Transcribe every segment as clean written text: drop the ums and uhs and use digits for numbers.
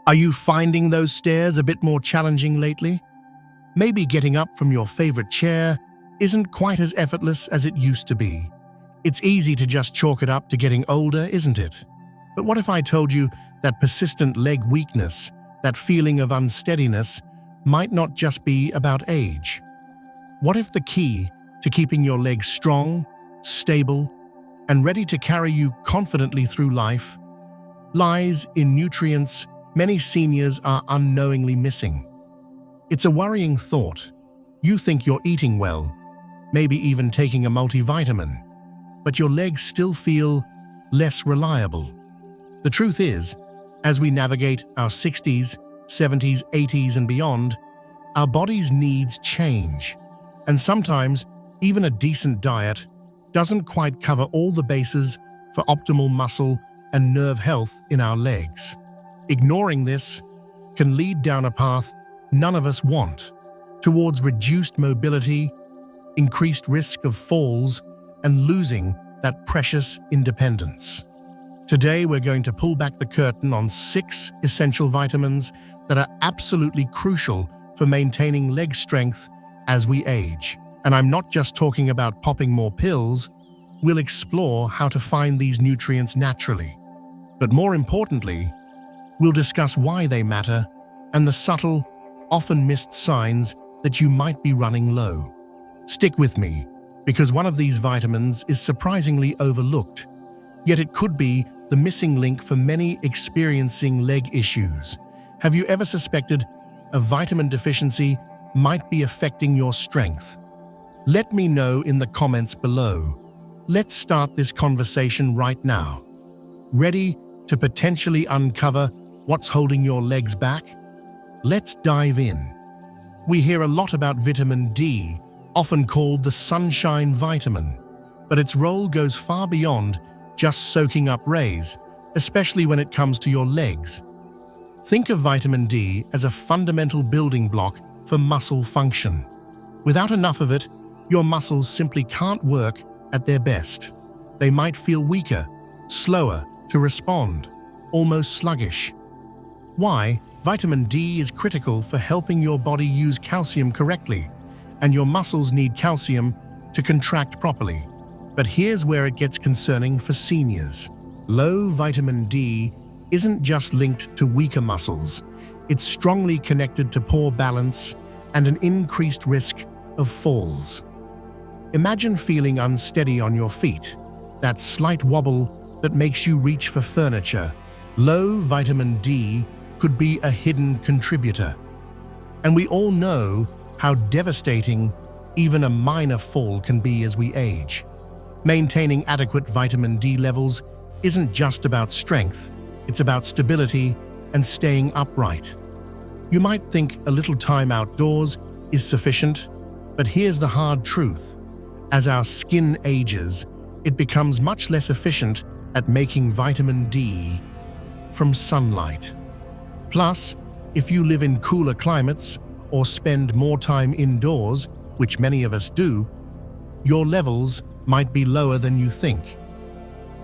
Are you finding those stairs a bit more challenging lately? Maybe getting up from your favorite chair isn't quite as effortless as it used to be. It's easy to just chalk it up to getting older, isn't it? But what if I told you that persistent leg weakness, that feeling of unsteadiness, might not just be about age? What if the key to keeping your legs strong, stable, and ready to carry you confidently through life lies in nutrients many seniors are unknowingly missing? It's a worrying thought. You think you're eating well, maybe even taking a multivitamin, but your legs still feel less reliable. The truth is, as we navigate our 60s, 70s, 80s, and beyond, our body's needs change, and sometimes even a decent diet doesn't quite cover all the bases for optimal muscle and nerve health in our legs. Ignoring this can lead down a path none of us want, towards reduced mobility, increased risk of falls, and losing that precious independence. Today, we're going to pull back the curtain on 6 essential vitamins that are absolutely crucial for maintaining leg strength as we age. And I'm not just talking about popping more pills. We'll explore how to find these nutrients naturally. But more importantly, we'll discuss why they matter and the subtle, often missed signs that you might be running low. Stick with me, because one of these vitamins is surprisingly overlooked, yet it could be the missing link for many experiencing leg issues. Have you ever suspected a vitamin deficiency might be affecting your strength? Let me know in the comments below. Let's start this conversation right now. Ready to potentially uncover what's holding your legs back? Let's dive in. We hear a lot about vitamin D, often called the sunshine vitamin, but its role goes far beyond just soaking up rays, especially when it comes to your legs. Think of vitamin D as a fundamental building block for muscle function. Without enough of it, your muscles simply can't work at their best. They might feel weaker, slower to respond, almost sluggish. Why? Vitamin D is critical for helping your body use calcium correctly, and your muscles need calcium to contract properly. But here's where it gets concerning for seniors. Low vitamin D isn't just linked to weaker muscles. It's strongly connected to poor balance and an increased risk of falls. Imagine feeling unsteady on your feet, that slight wobble that makes you reach for furniture. Low vitamin D could be a hidden contributor. And we all know how devastating even a minor fall can be as we age. Maintaining adequate vitamin D levels isn't just about strength, it's about stability and staying upright. You might think a little time outdoors is sufficient, but here's the hard truth. As our skin ages, it becomes much less efficient at making vitamin D from sunlight. Plus, if you live in cooler climates or spend more time indoors, which many of us do, your levels might be lower than you think.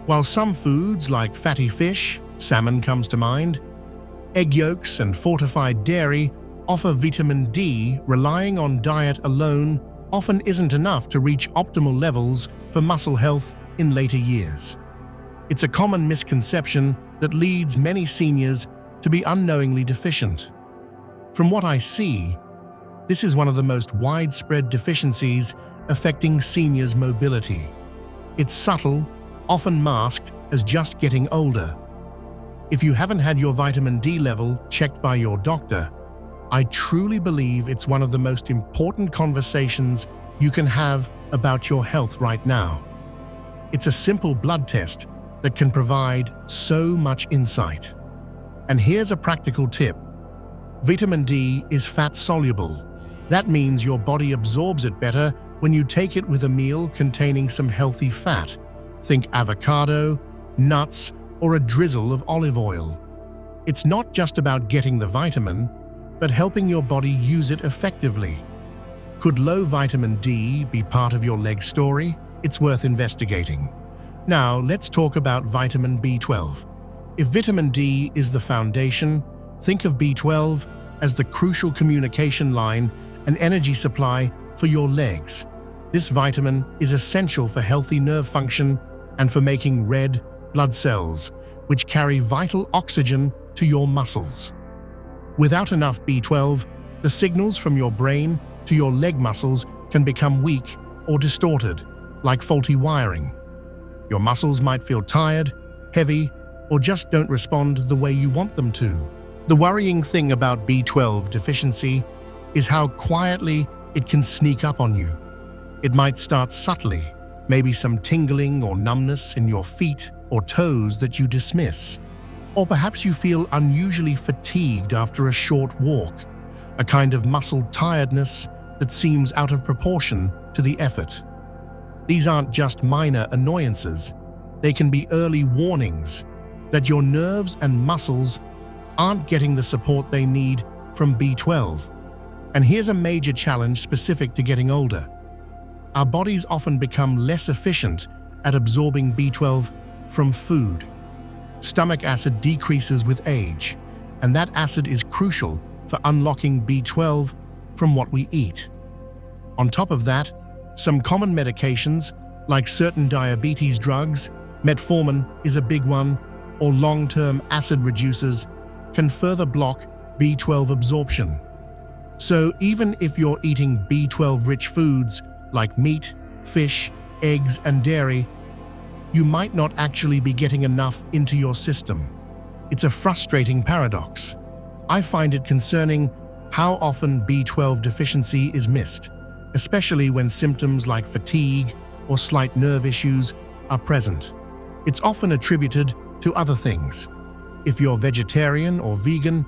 While some foods like fatty fish, salmon comes to mind, egg yolks and fortified dairy offer vitamin D, relying on diet alone often isn't enough to reach optimal levels for muscle health in later years. It's a common misconception that leads many seniors to be unknowingly deficient. From what I see, this is one of the most widespread deficiencies affecting seniors' mobility. It's subtle, often masked as just getting older. If you haven't had your vitamin D level checked by your doctor, I truly believe it's one of the most important conversations you can have about your health right now. It's a simple blood test that can provide so much insight. And here's a practical tip. Vitamin D is fat-soluble. That means your body absorbs it better when you take it with a meal containing some healthy fat. Think avocado, nuts, or a drizzle of olive oil. It's not just about getting the vitamin, but helping your body use it effectively. Could low vitamin D be part of your leg story? It's worth investigating. Now, let's talk about vitamin B12. If vitamin D is the foundation, Think of B12 as the crucial communication line and energy supply for your legs. This vitamin is essential for healthy nerve function and for making red blood cells, which carry vital oxygen to your muscles. Without enough B12, the signals from your brain to your leg muscles can become weak or distorted, like faulty wiring. Your muscles might feel tired, heavy, or just don't respond the way you want them to. The worrying thing about B12 deficiency is how quietly it can sneak up on you. It might start subtly, maybe some tingling or numbness in your feet or toes that you dismiss. Or perhaps you feel unusually fatigued after a short walk, a kind of muscle tiredness that seems out of proportion to the effort. These aren't just minor annoyances. They can be early warnings that your nerves and muscles aren't getting the support they need from B12. And here's a major challenge specific to getting older. Our bodies often become less efficient at absorbing B12 from food. Stomach acid decreases with age, and that acid is crucial for unlocking B12 from what we eat. On top of that, some common medications, like certain diabetes drugs, metformin is a big one, or long-term acid reducers, can further block B12 absorption. So even if you're eating B12-rich foods like meat, fish, eggs, and dairy, you might not actually be getting enough into your system. It's a frustrating paradox. I find it concerning how often B12 deficiency is missed, especially when symptoms like fatigue or slight nerve issues are present. It's often attributed to other things. If you're vegetarian or vegan,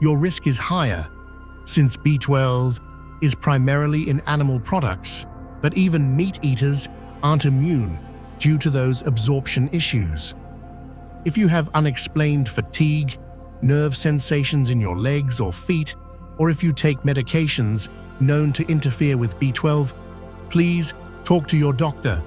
your risk is higher, since B12 is primarily in animal products, but even meat eaters aren't immune due to those absorption issues. If you have unexplained fatigue, nerve sensations in your legs or feet, or if you take medications known to interfere with B12, please talk to your doctor.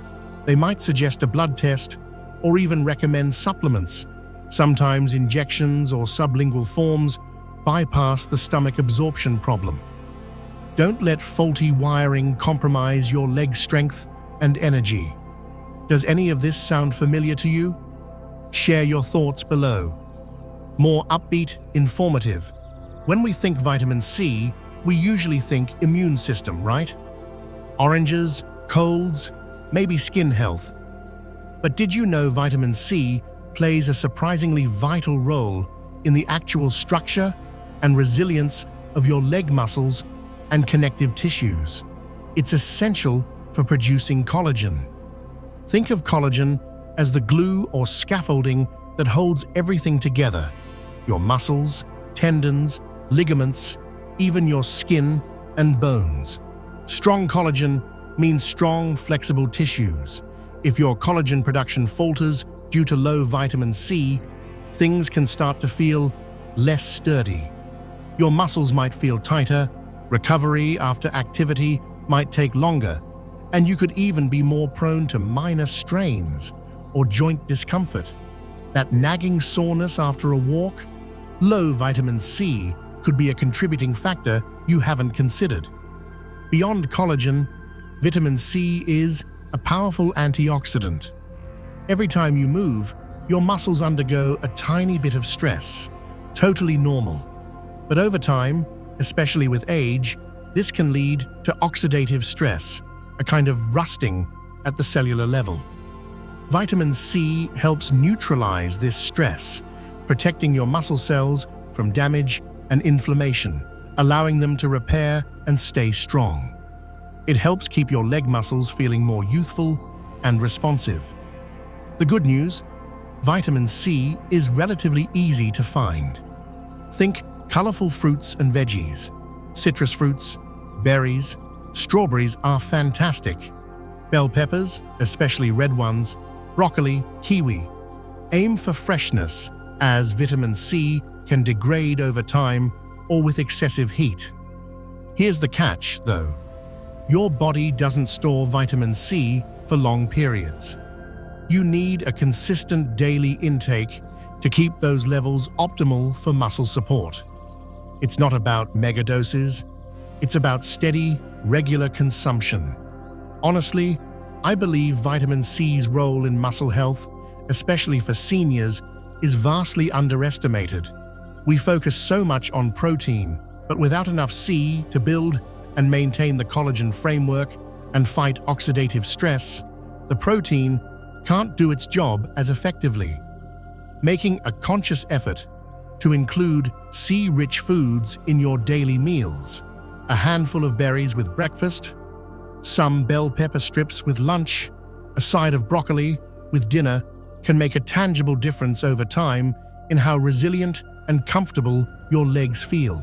They might suggest a blood test or even recommend supplements. Sometimes injections or sublingual forms bypass the stomach absorption problem. Don't let faulty wiring compromise your leg strength and energy. Does any of this sound familiar to you? Share your thoughts below. More upbeat, informative. When we think vitamin C, we usually think immune system, right? Oranges, colds, maybe skin health. But did you know vitamin C plays a surprisingly vital role in the actual structure and resilience of your leg muscles and connective tissues? It's essential for producing collagen. Think of collagen as the glue or scaffolding that holds everything together: your muscles, tendons, ligaments, even your skin and bones. Strong collagen means strong, flexible tissues. If your collagen production falters due to low vitamin C, things can start to feel less sturdy. Your muscles might feel tighter, recovery after activity might take longer, and you could even be more prone to minor strains or joint discomfort. That nagging soreness after a walk? Low vitamin C could be a contributing factor you haven't considered. Beyond collagen, vitamin C is a powerful antioxidant. Every time you move, your muscles undergo a tiny bit of stress, totally normal. But over time, especially with age, this can lead to oxidative stress, a kind of rusting at the cellular level. Vitamin C helps neutralize this stress, protecting your muscle cells from damage and inflammation, allowing them to repair and stay strong. It helps keep your leg muscles feeling more youthful and responsive. The good news: vitamin C is relatively easy to find. Think colorful fruits and veggies. Citrus fruits, berries, strawberries are fantastic. Bell peppers, especially red ones, broccoli, kiwi. Aim for freshness, as vitamin C can degrade over time or with excessive heat. Here's the catch, though. Your body doesn't store vitamin C for long periods. You need a consistent daily intake to keep those levels optimal for muscle support. It's not about megadoses, it's about steady, regular consumption. Honestly, I believe vitamin C's role in muscle health, especially for seniors, is vastly underestimated. We focus so much on protein, but without enough C to build and maintain the collagen framework and fight oxidative stress, the protein can't do its job as effectively. Making a conscious effort to include C-rich foods in your daily meals, a handful of berries with breakfast, some bell pepper strips with lunch, a side of broccoli with dinner, can make a tangible difference over time in how resilient and comfortable your legs feel.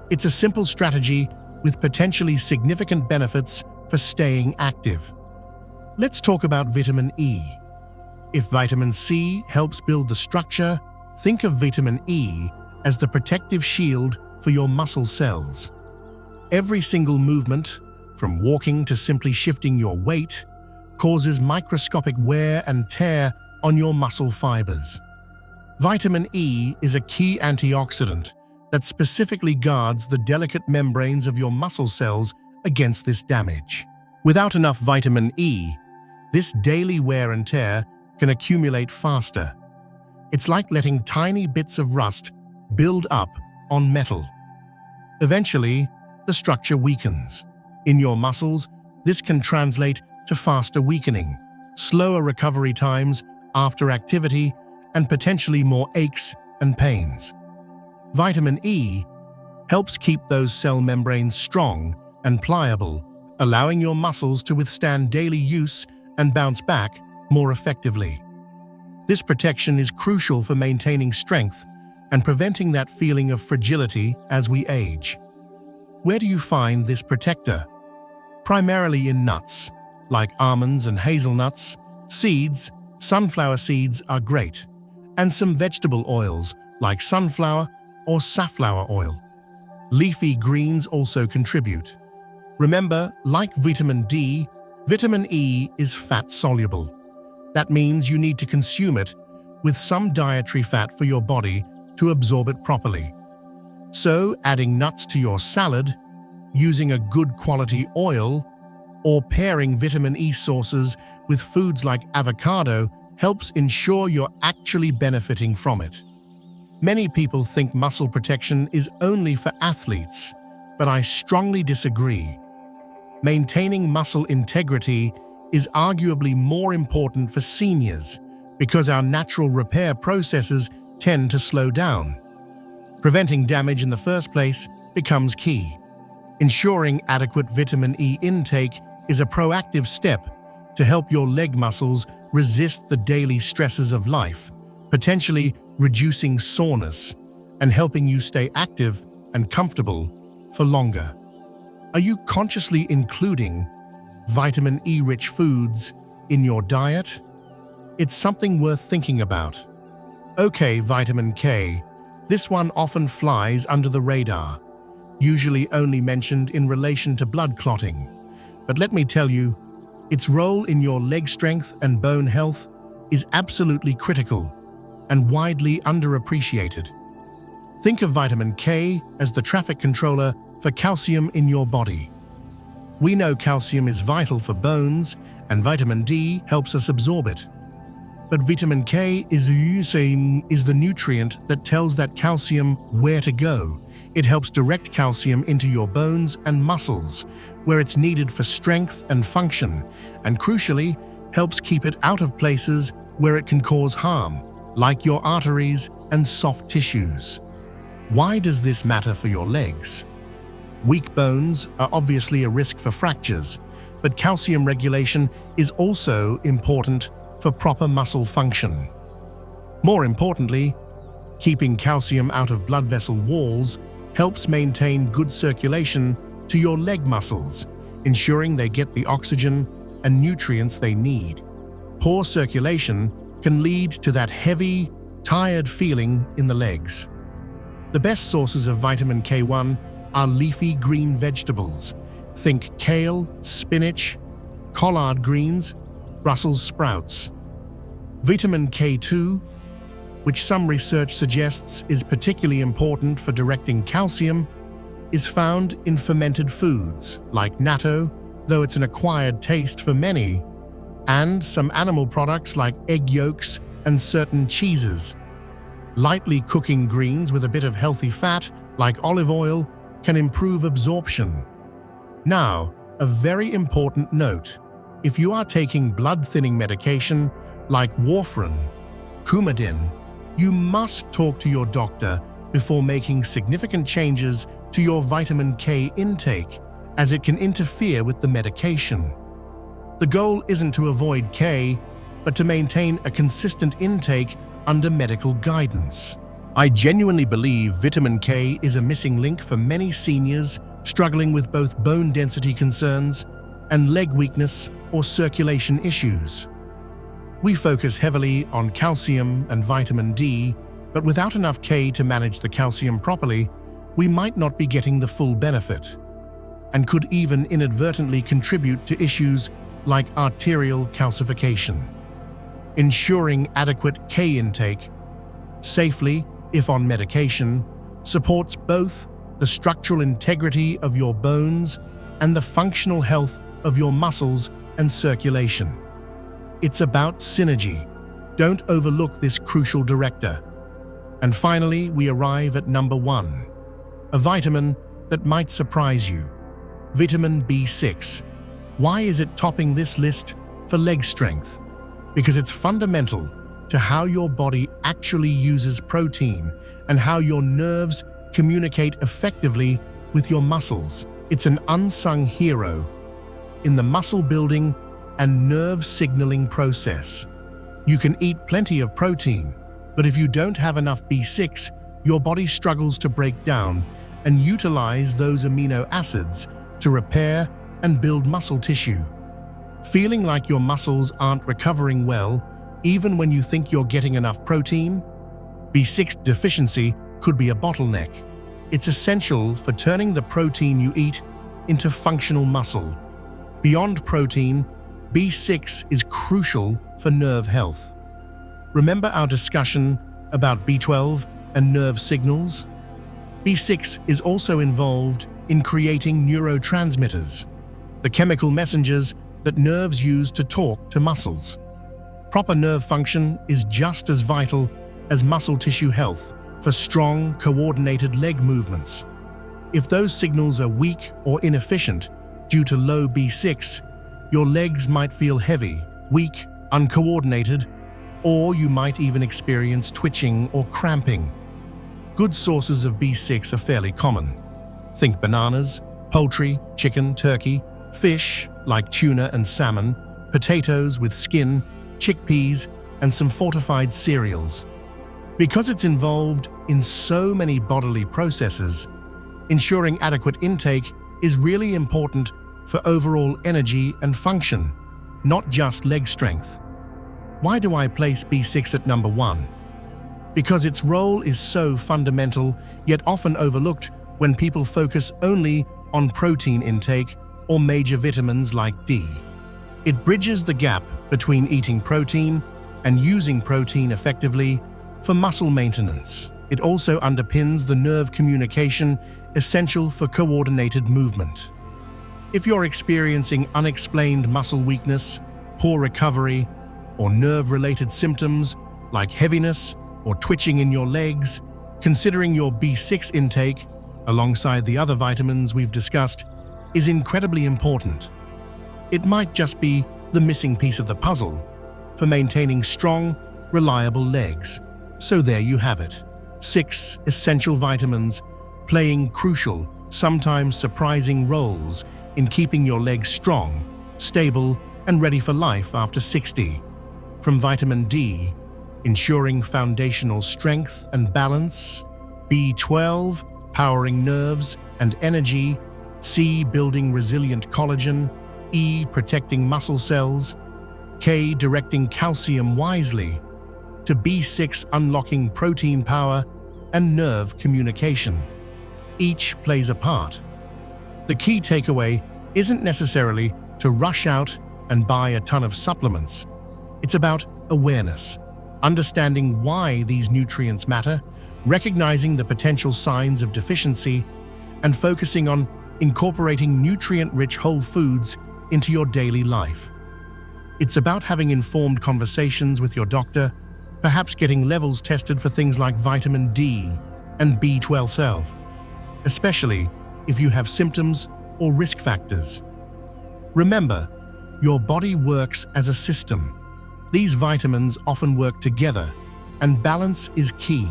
It's a simple strategy with potentially significant benefits for staying active. Let's talk about vitamin E. If vitamin C helps build the structure, think of vitamin E as the protective shield for your muscle cells. Every single movement, from walking to simply shifting your weight, causes microscopic wear and tear on your muscle fibers. Vitamin E is a key antioxidant that specifically guards the delicate membranes of your muscle cells against this damage. Without enough vitamin E, this daily wear and tear can accumulate faster. It's like letting tiny bits of rust build up on metal. Eventually, the structure weakens. In your muscles, this can translate to faster weakening, slower recovery times after activity, and potentially more aches and pains. Vitamin E helps keep those cell membranes strong and pliable, allowing your muscles to withstand daily use and bounce back more effectively. This protection is crucial for maintaining strength and preventing that feeling of fragility as we age. Where do you find this protector? Primarily in nuts, like almonds and hazelnuts. Seeds, sunflower seeds are great, and some vegetable oils like sunflower or safflower oil. Leafy greens also contribute. Remember, like vitamin D, vitamin E is fat-soluble. That means you need to consume it with some dietary fat for your body to absorb it properly. So, adding nuts to your salad, using a good quality oil, or pairing vitamin E sources with foods like avocado helps ensure you're actually benefiting from it. Many people think muscle protection is only for athletes, but I strongly disagree. Maintaining muscle integrity is arguably more important for seniors because our natural repair processes tend to slow down. Preventing damage in the first place becomes key. Ensuring adequate vitamin E intake is a proactive step to help your leg muscles resist the daily stresses of life, potentially reducing soreness and helping you stay active and comfortable for longer. Are you consciously including vitamin E-rich foods in your diet? It's something worth thinking about. Okay, vitamin K. This one often flies under the radar, usually only mentioned in relation to blood clotting. But let me tell you, its role in your leg strength and bone health is absolutely critical and widely underappreciated. Think of vitamin K as the traffic controller for calcium in your body. We know calcium is vital for bones, and vitamin D helps us absorb it. But vitamin K is the nutrient that tells that calcium where to go. It helps direct calcium into your bones and muscles, where it's needed for strength and function, and crucially, helps keep it out of places where it can cause harm, like your arteries and soft tissues. Why does this matter for your legs? Weak bones are obviously a risk for fractures, but calcium regulation is also important for proper muscle function. More importantly, keeping calcium out of blood vessel walls helps maintain good circulation to your leg muscles, ensuring they get the oxygen and nutrients they need. Poor circulation can lead to that heavy, tired feeling in the legs. The best sources of vitamin K1 are leafy green vegetables. Think kale, spinach, collard greens, Brussels sprouts. Vitamin K2 which some research suggests is particularly important for directing calcium, is found in fermented foods like natto, though it's an acquired taste for many, and some animal products like egg yolks and certain cheeses. Lightly cooking greens with a bit of healthy fat, like olive oil, can improve absorption. Now, a very important note. If you are taking blood-thinning medication like warfarin, Coumadin, you must talk to your doctor before making significant changes to your vitamin K intake, as it can interfere with the medication. The goal isn't to avoid K, but to maintain a consistent intake under medical guidance. I genuinely believe vitamin K is a missing link for many seniors struggling with both bone density concerns and leg weakness or circulation issues. We focus heavily on calcium and vitamin D, but without enough K to manage the calcium properly, we might not be getting the full benefit, and could even inadvertently contribute to issues like arterial calcification. Ensuring adequate K intake, safely if on medication, supports both the structural integrity of your bones and the functional health of your muscles and circulation. It's about synergy. Don't overlook this crucial director. And finally, we arrive at number 1, a vitamin that might surprise you: vitamin B6. Why is it topping this list for leg strength? Because it's fundamental to how your body actually uses protein and how your nerves communicate effectively with your muscles. It's an unsung hero in the muscle building and nerve signaling process. You can eat plenty of protein, but if you don't have enough B6, your body struggles to break down and utilize those amino acids to repair and build muscle tissue. Feeling like your muscles aren't recovering well, even when you think you're getting enough protein? B6 deficiency could be a bottleneck. It's essential for turning the protein you eat into functional muscle. Beyond protein, B6 is crucial for nerve health. Remember our discussion about B12 and nerve signals? B6 is also involved in creating neurotransmitters, the chemical messengers that nerves use to talk to muscles. Proper nerve function is just as vital as muscle tissue health for strong, coordinated leg movements. If those signals are weak or inefficient due to low B6, your legs might feel heavy, weak, uncoordinated, or you might even experience twitching or cramping. Good sources of B6 are fairly common. Think bananas, poultry, chicken, turkey, fish like tuna and salmon, potatoes with skin, chickpeas, and some fortified cereals. Because it's involved in so many bodily processes, ensuring adequate intake is really important for overall energy and function, not just leg strength. Why do I place B6 at number 1? Because its role is so fundamental, yet often overlooked when people focus only on protein intake or major vitamins like D. It bridges the gap between eating protein and using protein effectively for muscle maintenance. It also underpins the nerve communication essential for coordinated movement. If you're experiencing unexplained muscle weakness, poor recovery, or nerve-related symptoms like heaviness or twitching in your legs, considering your B6 intake, alongside the other vitamins we've discussed, is incredibly important. It might just be the missing piece of the puzzle for maintaining strong, reliable legs. So there you have it. 6 essential vitamins playing crucial, sometimes surprising roles in keeping your legs strong, stable, and ready for life after 60. From vitamin D, ensuring foundational strength and balance; B12, powering nerves and energy; C, building resilient collagen; E, protecting muscle cells; K, directing calcium wisely; to B6, unlocking protein power and nerve communication. Each plays a part. The key takeaway isn't necessarily to rush out and buy a ton of supplements. It's about awareness, Understanding why these nutrients matter, recognizing the potential signs of deficiency, and focusing on incorporating nutrient-rich whole foods into your daily life. It's about having informed conversations with your doctor, perhaps getting levels tested for things like vitamin D and B12, especially if you have symptoms or risk factors. Remember, your body works as a system. These vitamins often work together, and balance is key.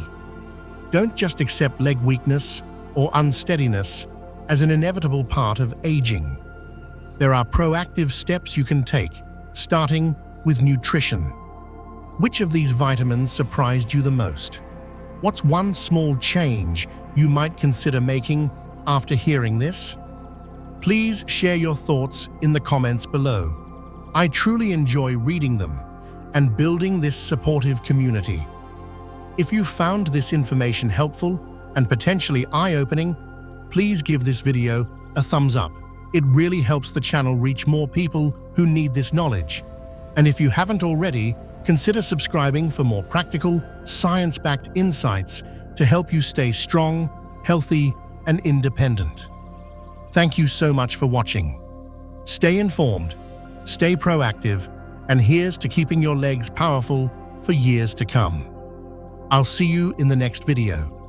Don't just accept leg weakness or unsteadiness as an inevitable part of aging. There are proactive steps you can take, starting with nutrition. Which of these vitamins surprised you the most? What's one small change you might consider making after hearing this? Please share your thoughts in the comments below. I truly enjoy reading them and building this supportive community. If you found this information helpful and potentially eye-opening, please give this video a thumbs up. It really helps the channel reach more people who need this knowledge. And if you haven't already, consider subscribing for more practical, science-backed insights to help you stay strong, healthy, and independent. Thank you so much for watching. Stay informed, stay proactive, and here's to keeping your legs powerful for years to come. I'll see you in the next video.